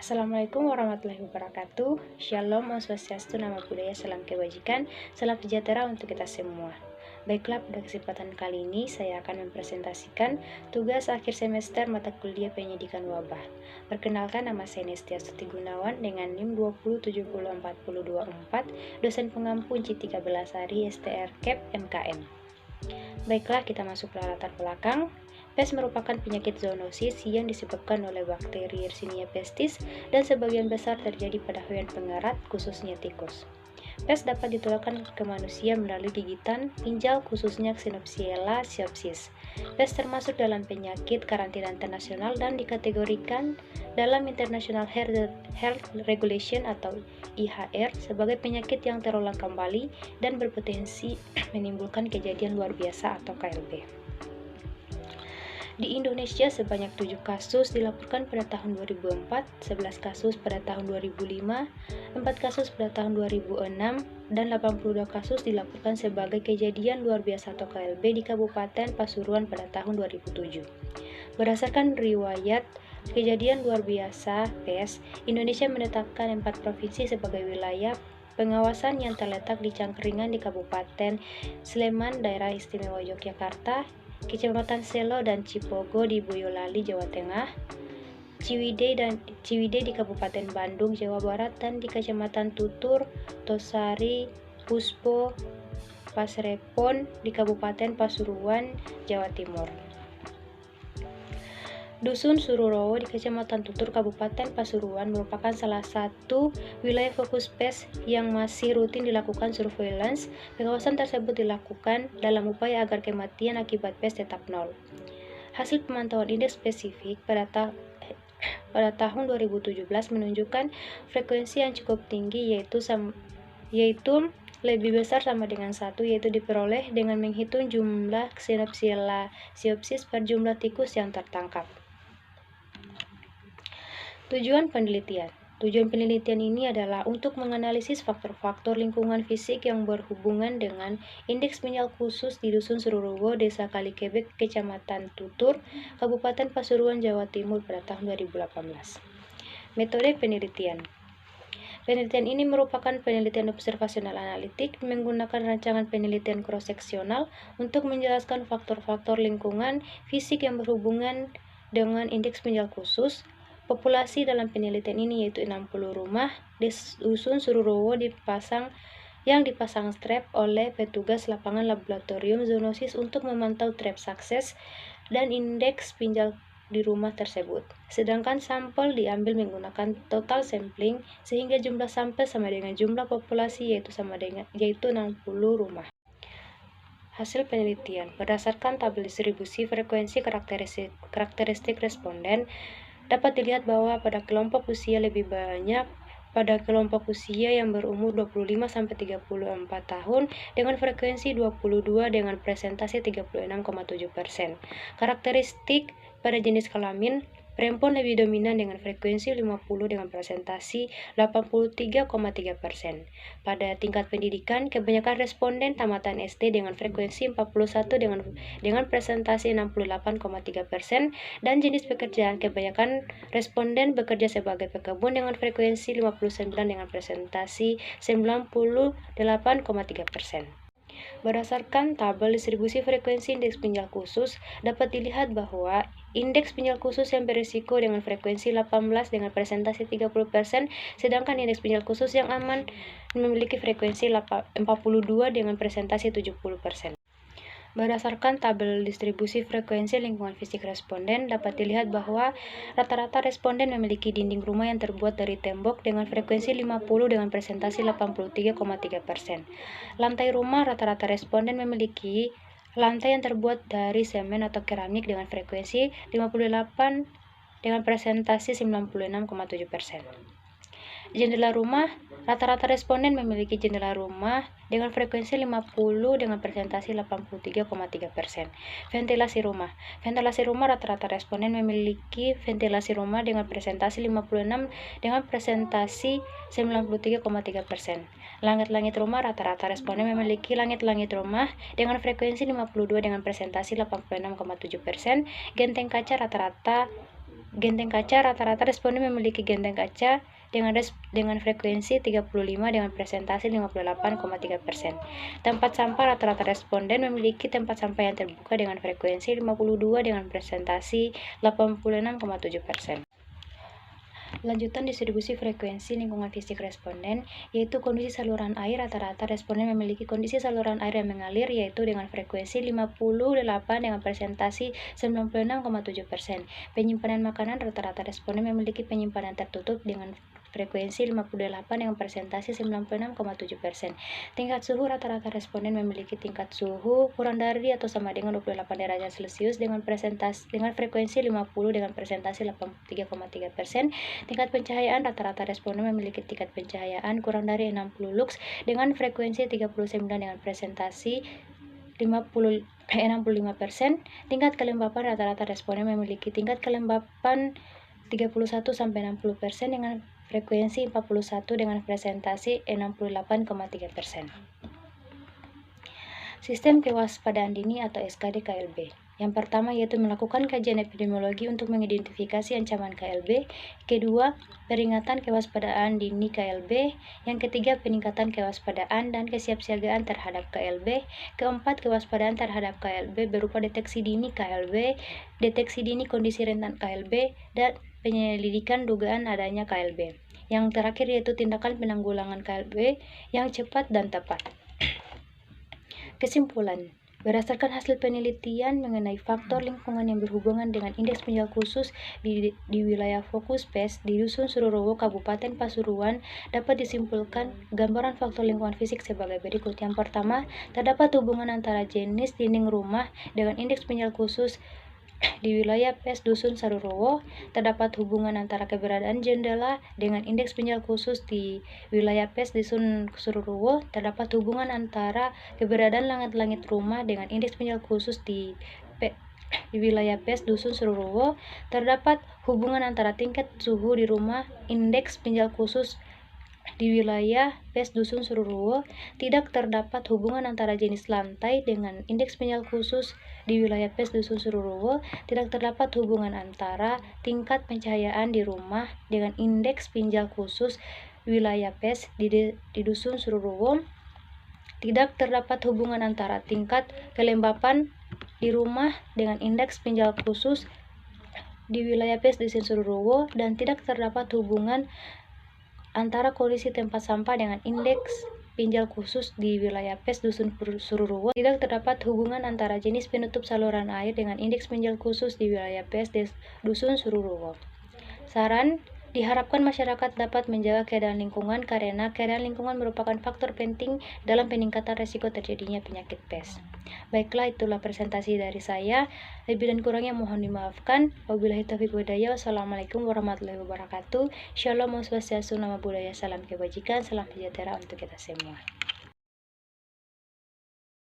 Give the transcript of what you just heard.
Assalamualaikum warahmatullahi wabarakatuh. Shalom, Om Swastiastu, Nama Budaya, Salam Kebajikan, Salam sejahtera untuk kita semua. Baiklah, pada kesempatan kali ini saya akan mempresentasikan tugas akhir semester mata kuliah pendidikan wabah. Perkenalkan, nama saya Nestia Suti Gunawan dengan NIM 2070424, dosen pengampu C13 Hari STR KEP MKM. Baiklah, kita masuk ke latar belakang. Pes merupakan penyakit zoonosis yang disebabkan oleh bakteri Yersinia pestis dan sebagian besar terjadi pada hewan pengerat, khususnya tikus. Pes dapat ditularkan ke manusia melalui gigitan, ginjal, khususnya Xenopsiella psiopsis. Pes termasuk dalam penyakit karantina internasional dan dikategorikan dalam International Health Regulation atau IHR sebagai penyakit yang terulang kembali dan berpotensi menimbulkan kejadian luar biasa atau KLB. Di Indonesia sebanyak 7 kasus dilaporkan pada tahun 2004, 11 kasus pada tahun 2005, 4 kasus pada tahun 2006, dan 82 kasus dilaporkan sebagai kejadian luar biasa atau KLB di Kabupaten Pasuruan pada tahun 2007. Berdasarkan riwayat kejadian luar biasa PES, Indonesia menetapkan 4 provinsi sebagai wilayah pengawasan yang terletak di Cangkringan di Kabupaten Sleman, Daerah Istimewa Yogyakarta, Kecamatan Selo dan Cipogo di Boyolali, Jawa Tengah, Ciwidey di Kabupaten Bandung, Jawa Barat, dan di Kecamatan Tutur, Tosari, Puspo, Pasrepon di Kabupaten Pasuruan, Jawa Timur. Dusun Sururowo di Kecamatan Tutur, Kabupaten Pasuruan merupakan salah satu wilayah fokus PES yang masih rutin dilakukan surveillance. Pengawasan tersebut dilakukan dalam upaya agar kematian akibat PES tetap nol. Hasil pemantauan indeks spesifik pada tahun 2017 menunjukkan frekuensi yang cukup tinggi yaitu lebih besar sama dengan 1, yaitu diperoleh dengan menghitung jumlah Xenopsiella psiopsis per jumlah tikus yang tertangkap. Tujuan penelitian ini adalah untuk menganalisis faktor-faktor lingkungan fisik yang berhubungan dengan indeks minyak khusus di Dusun Sururowo, Desa Kalikebek, Kecamatan Tutur, Kabupaten Pasuruan, Jawa Timur pada tahun 2018. Metode penelitian. Penelitian ini merupakan penelitian observasional analitik menggunakan rancangan penelitian cross-seksional untuk menjelaskan faktor-faktor lingkungan fisik yang berhubungan dengan indeks minyak khusus. Populasi dalam penelitian ini yaitu 60 rumah di Dusun Sururowo yang dipasang strep oleh petugas lapangan laboratorium zoonosis untuk memantau trap sukses dan indeks pinjal di rumah tersebut. Sedangkan sampel diambil menggunakan total sampling sehingga jumlah sampel sama dengan jumlah populasi yaitu 60 rumah. Hasil penelitian berdasarkan tabel distribusi frekuensi karakteristik responden dapat dilihat bahwa pada kelompok usia lebih banyak pada kelompok usia yang berumur 25-34 tahun dengan frekuensi 22 dengan presentasi 36,7%. Karakteristik pada jenis kelamin, perempuan lebih dominan dengan frekuensi 50 dengan presentasi 83,3%. Pada tingkat pendidikan, kebanyakan responden tamatan SD dengan frekuensi 41 dengan presentasi 68,3%, dan jenis pekerjaan, kebanyakan responden bekerja sebagai pekebun dengan frekuensi 59 dengan presentasi 98,3%. Berdasarkan tabel distribusi frekuensi indeks pinjal khusus, dapat dilihat bahwa indeks pinjal khusus yang berisiko dengan frekuensi 18 dengan presentasi 30%, sedangkan indeks pinjal khusus yang aman memiliki frekuensi 42 dengan presentasi 70%. Berdasarkan tabel distribusi frekuensi lingkungan fisik responden, dapat dilihat bahwa rata-rata responden memiliki dinding rumah yang terbuat dari tembok dengan frekuensi 50 dengan presentasi 83,3%. Lantai rumah rata-rata responden memiliki lantai yang terbuat dari semen atau keramik dengan frekuensi 58 dengan presentasi 96,7%. Jendela rumah, rata-rata responden memiliki jendela rumah dengan frekuensi 50 dengan presentasi 83,3%. Ventilasi rumah rata-rata responden memiliki ventilasi rumah dengan presentasi 56 dengan presentasi 93,3%. Langit-langit rumah, rata-rata responden memiliki langit-langit rumah dengan frekuensi 52 dengan presentasi 86,7%. Genteng kaca rata-rata Genteng kaca, rata-rata responden memiliki genteng kaca dengan frekuensi 35 dengan presentasi 58,3%. Tempat sampah, rata-rata responden memiliki tempat sampah yang terbuka dengan frekuensi 52 dengan presentasi 86,7%. Lanjutan distribusi frekuensi lingkungan fisik responden, yaitu kondisi saluran air. Rata-rata responden memiliki kondisi saluran air yang mengalir, yaitu dengan frekuensi 58 dengan presentasi 96,7%. Penyimpanan makanan, rata-rata responden memiliki penyimpanan tertutup dengan frekuensi 58 dengan presentasi 96,7%. Tingkat suhu, rata-rata responden memiliki tingkat suhu kurang dari atau sama dengan 28 derajat Celcius dengan frekuensi 50 dengan presentasi 83,3%. Tingkat pencahayaan, rata-rata responden memiliki tingkat pencahayaan kurang dari 60 lux dengan frekuensi 39 dengan presentasi 65%. Tingkat kelembapan, rata-rata responden memiliki tingkat kelembapan 31-60% dengan frekuensi 41 dengan presentasi 68,3%. Sistem kewaspadaan dini atau SKD KLB. Yang pertama yaitu melakukan kajian epidemiologi untuk mengidentifikasi ancaman KLB. Kedua, peringatan kewaspadaan dini KLB. Yang ketiga, peningkatan kewaspadaan dan kesiapsiagaan terhadap KLB. Keempat, kewaspadaan terhadap KLB berupa deteksi dini KLB, deteksi dini kondisi rentan KLB, dan penyelidikan dugaan adanya KLB. Yang terakhir yaitu tindakan penanggulangan KLB yang cepat dan tepat. Kesimpulan, berdasarkan hasil penelitian mengenai faktor lingkungan yang berhubungan dengan indeks penjual khusus di wilayah fokus PES di Dusun Sururowo, Kabupaten Pasuruan, dapat disimpulkan gambaran faktor lingkungan fisik sebagai berikut. Yang pertama, terdapat hubungan antara jenis dinding rumah dengan indeks penjual khusus di wilayah PES Dusun Sururowo. Terdapat hubungan antara keberadaan jendela dengan indeks penjual khusus di wilayah PES Dusun Sururowo. Terdapat hubungan antara keberadaan langit-langit rumah dengan indeks penjual khusus di wilayah PES Dusun Sururowo. Terdapat hubungan antara tingkat suhu di rumah indeks penjual khusus di wilayah PES Dusun Sururowo. Tidak terdapat hubungan antara jenis lantai dengan indeks penjual khusus di wilayah PES Dusun Sururowo. Tidak terdapat hubungan antara tingkat pencahayaan di rumah dengan indeks pinjal khusus wilayah PES di Dusun Sururowo. Tidak terdapat hubungan antara tingkat kelembapan di rumah dengan indeks pinjal khusus di wilayah PES Dusun Sururowo, dan tidak terdapat hubungan antara kondisi tempat sampah dengan indeks pinjal khusus di wilayah PES Dusun Sururowo. Tidak terdapat hubungan antara jenis penutup saluran air dengan indeks pinjal khusus di wilayah PES Dusun Sururowo. Saran, diharapkan masyarakat dapat menjaga keadaan lingkungan karena keadaan lingkungan merupakan faktor penting dalam peningkatan risiko terjadinya penyakit PES. Baiklah, itulah presentasi dari saya. Lebih dan kurangnya mohon dimaafkan. Wabillahi taufiq walhidayah. Wassalamualaikum warahmatullahi wabarakatuh. Shalom, Om Swastiastu, Namo Buddhaya, salam kebajikan, salam sejahtera untuk kita semua.